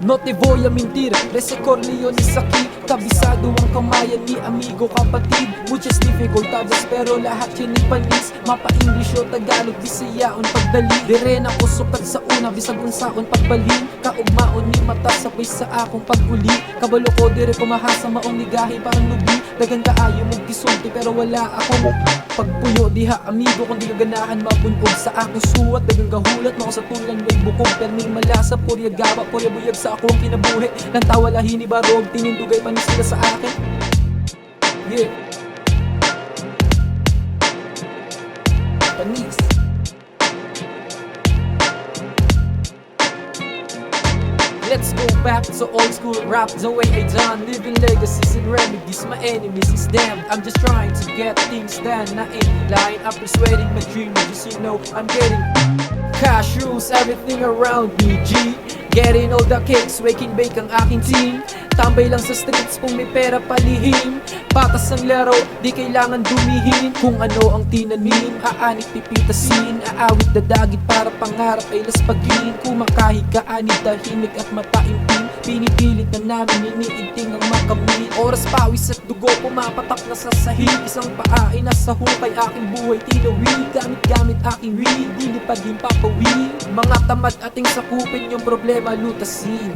No te voy a mentir, Rece Corleones aquí. Kabisado ang kamayan ni amigo kapatid. Muchas dificultades pero lahat yan ay panis. Mapa-English o Tagalog, Bisayaon pagdali. Dire na ko sukat sa una, bisag unsaon pagbalin. Kaugmaon ni mata sabay sa akong pag-uli. Kabalo ko dire ko mahasa maong ligahi parang lubi. Dagang kaayo mong gisulti pero wala akong pagpuyo diha amigo kung di kaganahan mabunog sa akong suwat. Dagang gahulat mo sa tulan may bukong perning malasa. Purya gawa, purya buyag sa akong kinabuhi. Lantawa lahi ni barog, tinindugay pa ni sila sa akin. Yeah. Panis. Let's go back to old school rap, the way I done. Living legacies and remedies, my enemies is them. I'm just trying to get things done. I ain't lying, I'm persuading my dreamers. Just you know, I'm getting cash rules everything around me, G. Getting all the cakes, waking bake ang aking team. Tambay lang sa streets kung may pera palihim. Patas ang laro, di kailangan dumihin. Kung ano ang tinanim, aanit pipitasin. Aawit dadagit para pangarap ay laspagin. Kumakahi ka anid tahimik at mataimtim. Pinipilit na namin, iniinting ang makamit. Oras pawis at dugo, pumapatak na sa sahig. Isang paa ay nasa hukay, aking buhay tinawid. Gamit-gamit aking weed, di pa din papawid. Mga tamad ating sakupin yung problema lutasin.